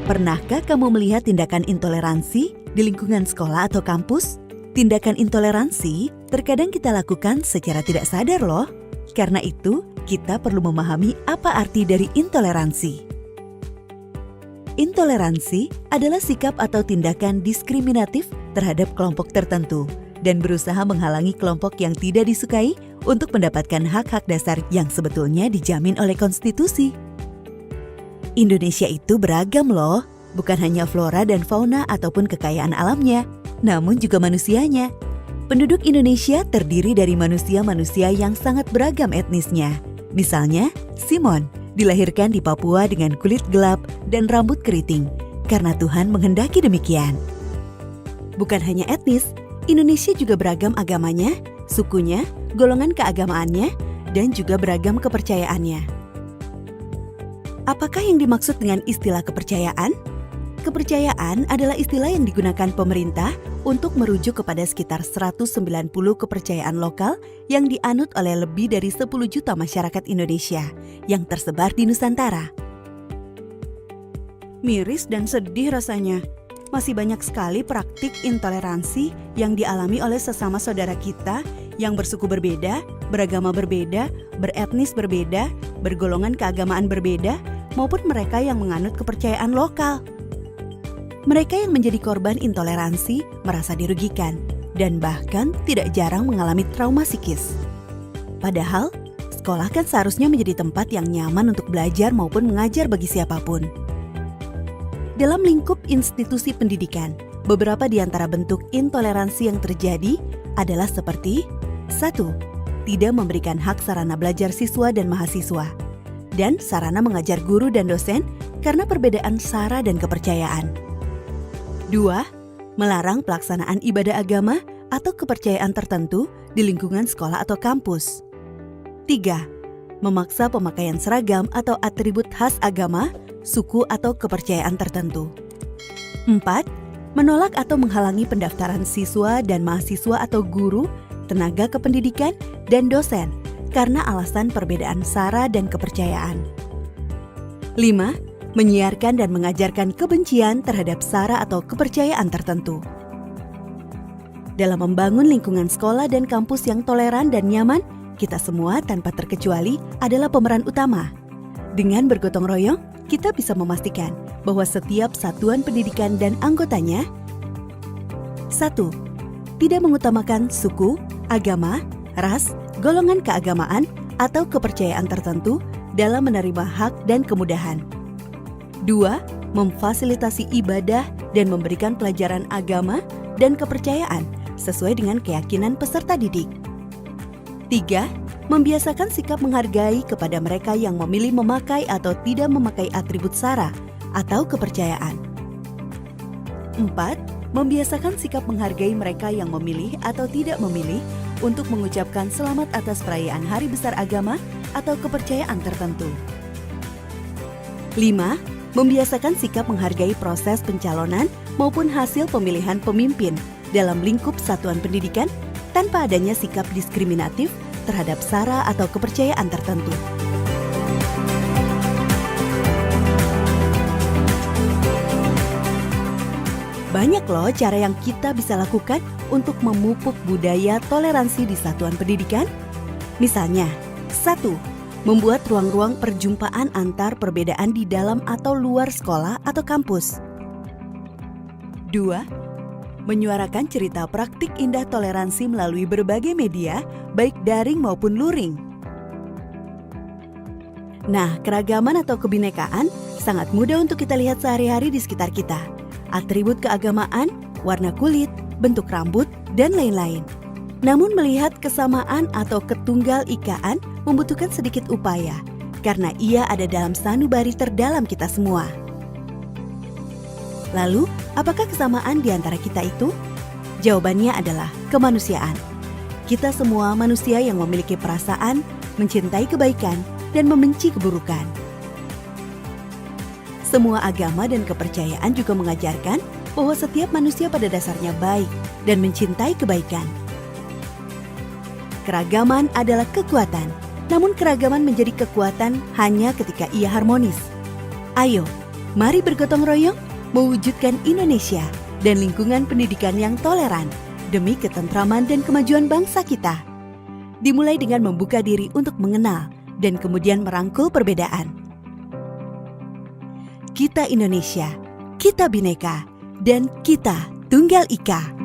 Pernahkah kamu melihat tindakan intoleransi di lingkungan sekolah atau kampus? Tindakan intoleransi terkadang kita lakukan secara tidak sadar loh. Karena itu, kita perlu memahami apa arti dari intoleransi. Intoleransi adalah sikap atau tindakan diskriminatif terhadap kelompok tertentu dan berusaha menghalangi kelompok yang tidak disukai untuk mendapatkan hak-hak dasar yang sebetulnya dijamin oleh konstitusi. Indonesia itu beragam loh, bukan hanya flora dan fauna ataupun kekayaan alamnya, namun juga manusianya. Penduduk Indonesia terdiri dari manusia-manusia yang sangat beragam etnisnya. Misalnya, Simon dilahirkan di Papua dengan kulit gelap dan rambut keriting, karena Tuhan menghendaki demikian. Bukan hanya etnis, Indonesia juga beragam agamanya, sukunya, golongan keagamaannya, dan juga beragam kepercayaannya. Apakah yang dimaksud dengan istilah kepercayaan? Kepercayaan adalah istilah yang digunakan pemerintah untuk merujuk kepada sekitar 190 kepercayaan lokal yang dianut oleh lebih dari 10 juta masyarakat Indonesia yang tersebar di Nusantara. Miris dan sedih rasanya. Masih banyak sekali praktik intoleransi yang dialami oleh sesama saudara kita yang bersuku berbeda, beragama berbeda, beretnis berbeda, bergolongan keagamaan berbeda, maupun mereka yang menganut kepercayaan lokal. Mereka yang menjadi korban intoleransi merasa dirugikan dan bahkan tidak jarang mengalami trauma psikis. Padahal, sekolah kan seharusnya menjadi tempat yang nyaman untuk belajar maupun mengajar bagi siapapun. Dalam lingkup institusi pendidikan, beberapa di antara bentuk intoleransi yang terjadi adalah seperti 1. Tidak memberikan hak sarana belajar siswa dan mahasiswa, dan sarana mengajar guru dan dosen karena perbedaan sara dan kepercayaan. 2. Melarang pelaksanaan ibadah agama atau kepercayaan tertentu di lingkungan sekolah atau kampus. 3. Memaksa pemakaian seragam atau atribut khas agama, suku atau kepercayaan tertentu. 4. Menolak atau menghalangi pendaftaran siswa dan mahasiswa atau guru, tenaga kependidikan, dan dosen karena alasan perbedaan sara dan kepercayaan. 5. Menyiarkan dan mengajarkan kebencian terhadap sara atau kepercayaan tertentu. Dalam membangun lingkungan sekolah dan kampus yang toleran dan nyaman, kita semua tanpa terkecuali adalah pemeran utama. Dengan bergotong royong, kita bisa memastikan bahwa setiap satuan pendidikan dan anggotanya 1. Tidak mengutamakan suku, agama, ras, golongan keagamaan, atau kepercayaan tertentu dalam menerima hak dan kemudahan. 2. Memfasilitasi ibadah dan memberikan pelajaran agama dan kepercayaan sesuai dengan keyakinan peserta didik. 3. Membiasakan sikap menghargai kepada mereka yang memilih memakai atau tidak memakai atribut sara atau kepercayaan. 4. Membiasakan sikap menghargai mereka yang memilih atau tidak memilih untuk mengucapkan selamat atas perayaan hari besar agama atau kepercayaan tertentu. 5. Membiasakan sikap menghargai proses pencalonan maupun hasil pemilihan pemimpin dalam lingkup satuan pendidikan tanpa adanya sikap diskriminatif terhadap sara atau kepercayaan tertentu. Banyak loh cara yang kita bisa lakukan untuk memupuk budaya toleransi di satuan pendidikan. Misalnya, 1. Membuat ruang-ruang perjumpaan antar perbedaan di dalam atau luar sekolah atau kampus. 2. Menyuarakan cerita praktik indah toleransi melalui berbagai media, baik daring maupun luring. Nah, keragaman atau kebinekaan sangat mudah untuk kita lihat sehari-hari di sekitar kita. Atribut keagamaan, warna kulit, bentuk rambut, dan lain-lain. Namun melihat kesamaan atau ketunggal ikaan membutuhkan sedikit upaya, karena ia ada dalam sanubari terdalam kita semua. Lalu, apakah kesamaan di antara kita itu? Jawabannya adalah kemanusiaan. Kita semua manusia yang memiliki perasaan, mencintai kebaikan, dan membenci keburukan. Semua agama dan kepercayaan juga mengajarkan bahwa setiap manusia pada dasarnya baik dan mencintai kebaikan. Keragaman adalah kekuatan, namun keragaman menjadi kekuatan hanya ketika ia harmonis. Ayo, Mari bergotong royong mewujudkan Indonesia dan lingkungan pendidikan yang toleran demi ketentraman dan kemajuan bangsa kita. Dimulai dengan membuka diri untuk mengenal dan kemudian merangkul perbedaan. Kita Indonesia, kita Bhinneka, dan kita Tunggal Ika.